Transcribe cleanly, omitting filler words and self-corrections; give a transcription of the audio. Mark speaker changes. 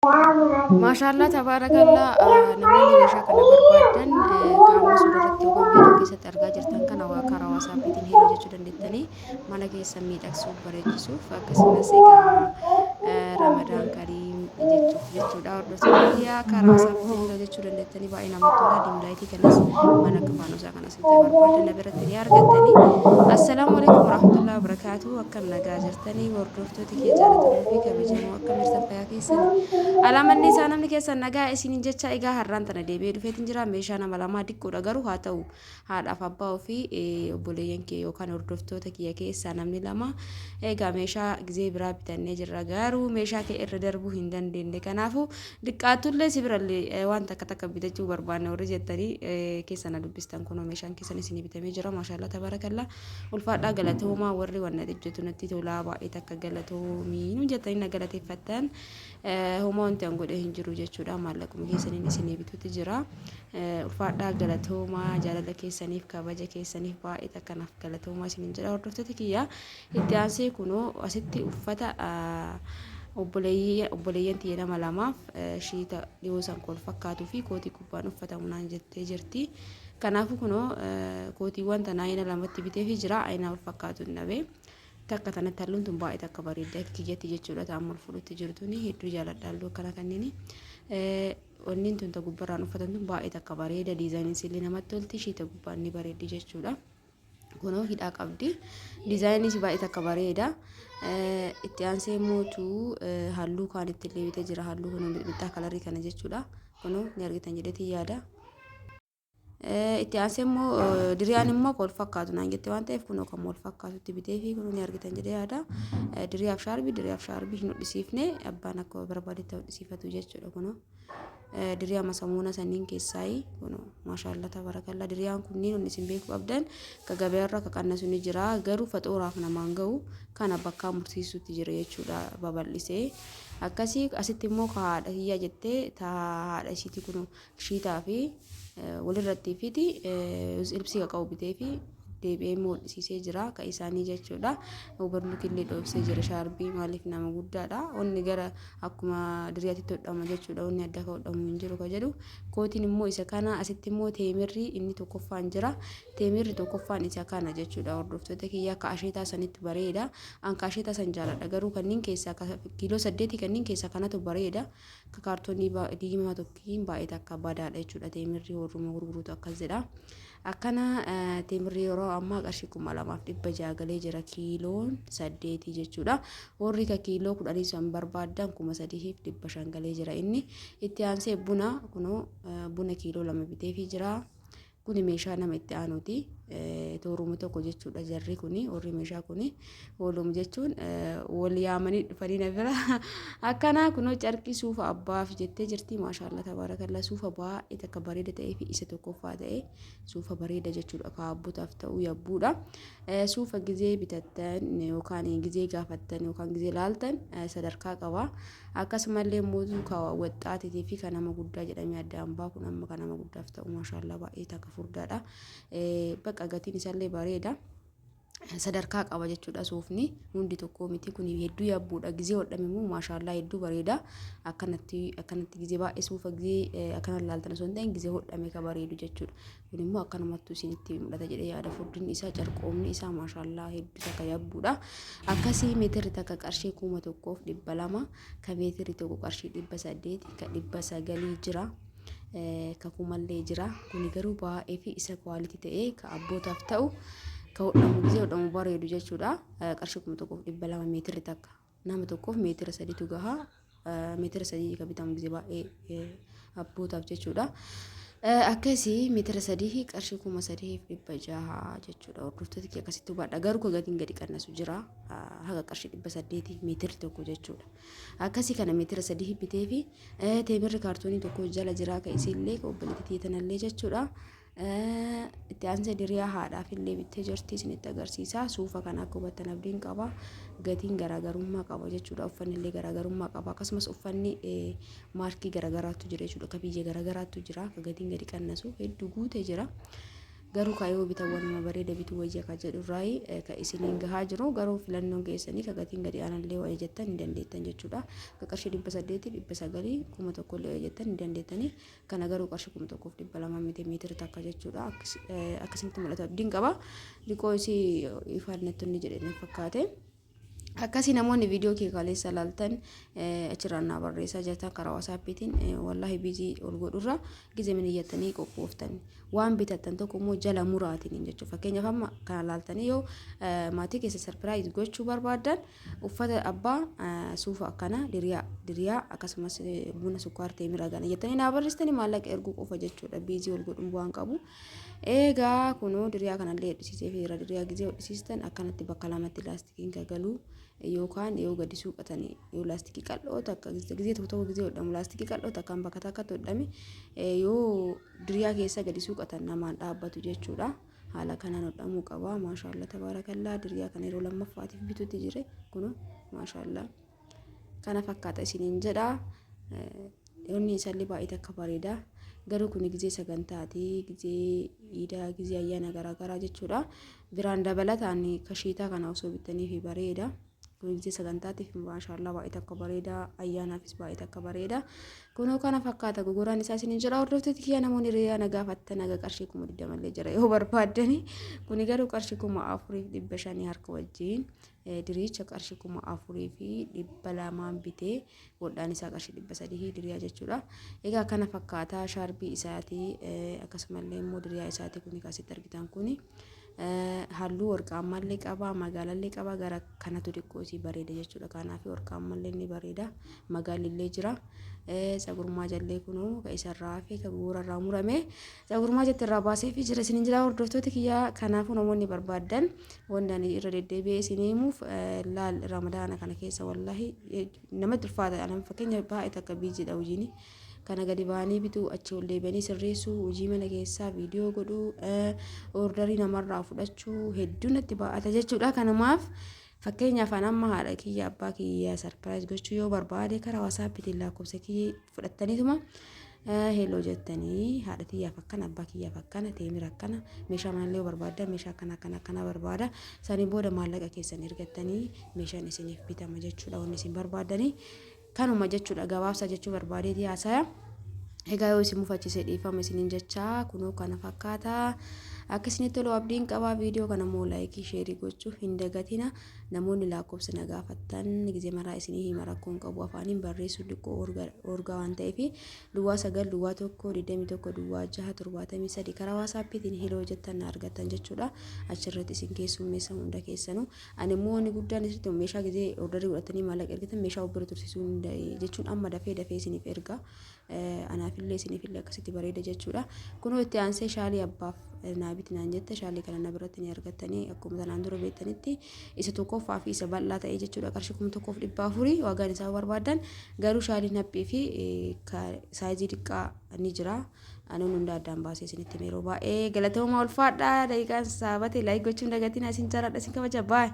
Speaker 1: Maashaallah tabaarakallaa namoonni meeshaa kana barbaadan ka'amma suurarratti yookaan viidiyoo keessatti argaa jirtan kana karaa waasaappiitiin heeloo jechuu dandeettanii mana keessa miidhagsuuf bareechisuuf akkasumas egaa ramadaan kariim jechuuf jechuudha hordoftoota kiyyaa karaa waasaappiitiin heeloo jechuu dandeettanii baay'ee namatti tola diimlaayitii kanas mana akka faanuusaa kanas itti barbaadan na biratti ni argattanii assalaamu alaikum warahmatullahi wabarakaatuu akkam nagaa jirtanii hordoftoota kiyya jaalatamuu fi kabajamoo akka mirtan fayyaa keessanii Alamanni isaa namni keessan nagaa isiniin jecha egaa har'aan tana deebi'ee dhufeetiin jira meeshaa nama lamaa diqqoodha garuu haa ta'u haadhaaf abbaa ofii obboleeyyan kee yookaan hordoftoota kiyya keessaa namni lama egaa meeshaa gizee biraa bitannee jirra garuu meeshaa kee irra darbuu hin dandeenye kanaafuu diqqaatullee si birallee waan takka bitachuu barbaanne warri jettanii keessana dubbistan kunoo meeshaan keessan isinii bitamee jira maashaallah tabaarakallaa ulfaadhaa galatoomaa warri wanna hojjetu natti tolaa baay'ee takka galatoomii nu jettanii na galateeffattan homaa wanti an godhe hin jiru jechuudha maallaquma keessaniin isinii bituutti jira ulfaadhaa galatoomaa jaalala keessaniif kabaja keessaniif baay'ee takkanaaf galatoomaa isiniin jedha hordoftoota kiyyaa itti aansee kunoo asitti uffata obboleeyyan tiyya nama lamaaf shiita dhiyoo san kol fakkaatuu fi kootii gubbaan uffatamu naan jettee jirti kanaafuu kunoo kootiiwwan tanaa ayina lamatti bitee fi jira ayina wal fakkaatu hin dhabe takka tanatti halluun tun baay'ee takka bareedda kiyyatti jechuudha ta'ammal fuudhutti jirtuni hedduu jaaladha halluu akkana kanneen wanni tun ta gubbarraan uffatan tun baay'ee takka bareeda diizaayiniin sillee namatti tolti shiita gubbaan ni bareeddi jechuudha kunoo hidhaa qabdi diizaayiniin si baay'ee takka bareeda itti aansee mootuu halluu kaan itti illee bitee jira halluu kunoo bittaa kalarii kana jechuudha kunoo ni argitan jedhetii yaada itti aansee immoo diriyaan immoo kol fakkaatu naan jette waan ta'eef kunoo kan wal fakkaatutti bitee fi kunoo ni argitan jedhee yaada diriyaaf shaarbii hin hodhisiifne abbaan akka barbaadetti hodhisiifatu jechuudha kunoo diriyaa masamuuna sanniin keessaayi kunoo maashaallah tabaarakallaa diriyaan kunniin hundi isin beekuu qabdan ka gabaarra ka qannasu ni jira garuu faxooraaf namaan ga'u kana bakkaa mursiisutti jira jechuudha babal'isee akkasii asitti immoo ka haadha hiyyaa jettee ta haadha isiitii kunoo shiitaa fi walirratti fiti ilbsii qabu bitee fi deebi'ee mul'isiisee jira ka isaanii jechuudha hubarnu killee dhoofsee jira shaarbii maaliif nama guddaadha wanni gara akkuma diriyaatti hodhama jechuudha wanni adda ka hodhamu hin jiru ka jedhu kootiin immoo isa kana asitti immoo teemirri inni tokkoffaan jira teemirri tokkoffaan isa kana jechuudha hordoftoota kiyyaa ka asheetaa sanitti bareeda an ka asheetaa san jaaladha garuu kanneen keessaa kiiloo 8 kanneen keessaa kanatu bareeda ka kaartoonii diimaa tokkiin baay'ee takka badaadha jechuudha teemirri warruma gurguruutu akkas jedha akkana teemirri yeroo ammaa qarshii 2600 galee jira kiiloon 8 jechuudha warri ka kiiloo 10 san barbaadan 3500 galee jira inni itti aansee buna kunoo buna kiiloo 2 bitee fi jira kuni meeshaa nama itti aanuti toorumu tokko jechuudha jarri kuni warri meeshaa kuni woluum jechuun wal yaamanii dhufanii na bira akkana kunoo carqii suufa abbaaf jettee jirti maashaallah tabaarakallaa suufa baay'ee takka bareeda ta'ee fi isa tokkoffaa ta'e suufa bareeda jechuudha ka abbootaaf ta'uu yabbuudha suufa gizee bitattan yookaan gizee gaafattan yookaan gizee laaltan sadarkaa qaba akkasumallee mootuu ka waxxaatii fi kan nama guddaa jedhamee adda hambaa kun amma kan nama guddaaf ta'u maashaallah baay'ee takka furdaadha bakka gatiin isaallee bareeda sadarkaa qaba jechuudha suufni hundi tokko miti kun hedduu yabbuudha gizee hodhame immoo maashaallah hedduu bareeda akkanatti gizee baay'ee suufa gizee akkana laaltan osoo hin ta'in gizee hodhame ka bareedu jechuudha kun immoo akkanamattuu isinitti mul'ata jedhee yaada furdinni isaa carqoomni isaa maashaallah hedduu takka yabbuudha akkasii meetirri takka qarshii 1200 ka meetirri tokko qarshii 800 ka 900 jira ka kumallee jira kuni garuu baay'ee fi isa kwaalitii ta'ee ka abbootaaf ta'u ka hodhamu gizee hodhamu bareedu jechuudha qarshii 1200 meetirri takka nama tokkoof meetira 3tu gaha meetira 3 ka bitamu gizee baay'ee abbootaaf jechuudha akkasii meetira 3 qarshii 3600 jechuudha hordoftoota kee akkasitti hubadha garuu ka gatiin gadi qannasu jira haga qarshii 800 meetirri tokko jechuudha akkasii kana meetira 3 bitee fi teemirri kaartoonii tokko jala jira ka isiillee ka obboleettii tanallee jechuudha itti aansee diriyaa haadhaaf illee bittee jirti isinitti agarsiisa suufa kana akka hubattan abdiin qaba gatiin garaagarummaa qaba jechuudha uffanni illee garaagarummaa qaba akkasumas uffanni maarkii garaagaraatu jira jechuudha ka biyya garaagaraatu jira ka gatiin gadi qannasu hedduu guutee jira garuu kaayoo bitawwanuma bareeda bituu wayya ka jedhurraa ka isiniin gahaa jiru garuu filannoon keessanii ka gatiin gadi aanallee wayya jettan hin dandeettan jechuudha. Ka qarshii 800 900 1,000 illee wayya jettan hin dandeettani. Kana garuu qarshii 1,200 miti meetira takka jechuudha. Akkasitti mul'ata abdiin qaba. Liqoo isii ifaan nettonni jedhanii fakkaate. Akkasii namoonni viidiyoo kee kaleessa laaltan achirraan naa barreessaa jirtan karaa wasaappiitiin wallahi biizii ol godhurra gizee min iyyattanii qophooftan waan bitattan tokko immoo jala muraatiin jechuudha. Fakkeenyaaf amma kana laaltanii yoo maatii keessa sarpiraayiz gochuu barbaadan uffata abbaa suufa akkana diriyaa akkasumas buna sukkaar teemiraa gana jettanii naa barreessitanii maallaqa erguu qofa jechuudha. Biizii ol godhuun bu'aan qabu. Egaa kunoo diriyaa kanallee hodhisiisee fi diriyaa gizee hodhisiistan akkanatti bakka lamatti laastikiin gagaluu yookaan yoo gadi suuqatanii yoo laastikii qal'oo takka gizee tokko gizee hodhamu laastikii qal'oo takkaan bakka takkatti hodhame yoo diriyaa keessa gadi suuqatan namaan dhaabbatu jechuudha. Haala kanaan hodhamuu qaba. Maashaallah tabaarakallaa diriyaa kana yeroo lammaffaatiif bituutti jire kunoo maashaallah kana fakkaata isiniin jedha. Yoonni isallee baay'ee akka bareeda. Garuu kun gizee sagantaati gizee iidaa gizee ayyaana garaagaraa jechuudha. Biraan dabalataan kashiitaa kana osoo bittanii fi bareeda. Kun gizee sagantaatiif maashaallah baay'ee akka bareeda ayyaanaafis baay'ee akka bareeda. Kunoo kana fakkaata gogoraan isaa isiniin jedha. Hordoftoota kiyya namoonni riyaa nagaa fattan naga qarshii 20 jira yoo barbaaddani. Kuni garuu qarshii 4,500 harka wajjin diriicha qarshii 4,200 bitee waldaan isaa qarshii 300 diriyaa jechuudha. Egaa kana fakkaata shaarbii isaatii akkasumallee immoo diriyaa isaatii kuni kaasitti argitan kuni halluu warqaammallee qaba magaalallee qaba gara kanatu xiqqoosii bareeda jechuudha. Kanaaf warqaammallee ni bareeda magaalillee jira. Sagurmaa jallee kunoo ka isarraa fi ka gurrarraa murame sagurmaa jettirraa baasee fi jira isiniin jira. Hordoftoota kiyyaa kanaafuu namoonni barbaadan wandaan irra deddeebi'ee isiniimuuf laal ramadaana kana keessa wallahi namatti ulfaata. Alam fakkeenya baay'ee takka biijiidha hojiin kana gadi ba'anii bituu achi ol deebi'anii sirreessuu hojii mana keessaa viidiyoo godhuu ordarii namarraa fudhachuu hedduu natti baa'ata jechuudha. Kanumaaf fakkeenyaaf amma haadha kiyya abbaa kiyya sarpiraayiz gochuu yoo barbaade karaa wasaappiitiin lakkoofsa kiyya fudhattaniituma heeloo jettanii haadha kiyyaaf akkana abbaa kiyyaaf akkana teemira akkana meeshaa manallee barbaadan meeshaa akkana barbaada sanii booda maallaqa keessan ergattanii meeshaan isiniif bitama jechuudha. Wanni isin barbaadanii kanuma jechuudha. Gabaabsa jechuu barbaadeeti haasa'a. Egaa yoo isin mufachiisee dhiifama isiniin jecha kunoo kana fakkaata. Akkasinitti tolu abdiin qabaa. Viidiyoo kana immoo laayikii sheerii gochuu hin dagatina. Namoonni lakkoofsa na gaafattan gizee maraa isinii hima rakkoon qabu afaaniin barreessuu xiqqoo orgaa waan ta'eef duwwaa 9 duwwaa 1 21 duwwaa 6 73 karaa waasaappiitiin heloo jettan na argattan jechuudha. Achirratti isin keessummeessa hunda keessanuu ani immoo inni guddaan isitti meeshaa gizee ordarii godhatanii maallaqa ergatan meeshaa obbira tursiisuu jechuun amma dafee isiniif erga anaafillee isiniifillee akkasitti bareeda jechuudha. Kunoo itti aansee shaalii abbaaf naabiti naan jette shaalii kana na biratti ni argattanii akkuma tanaan dura beektanitti isa tokkoffaa fi isa bal'aa ta'ee jechuudha. Qarshii 1,400 waagaan isaa barbaadan garuu shaaliin haphii fi saayizii xiqqaa ni jira. Anuun hunda addaan baasee isinitti yeroo baay'ee galatooma ulfaadha. Daqiiqaan saabate laayik gochuun dagatiin isin jaaladha isin kabaja baay'ee.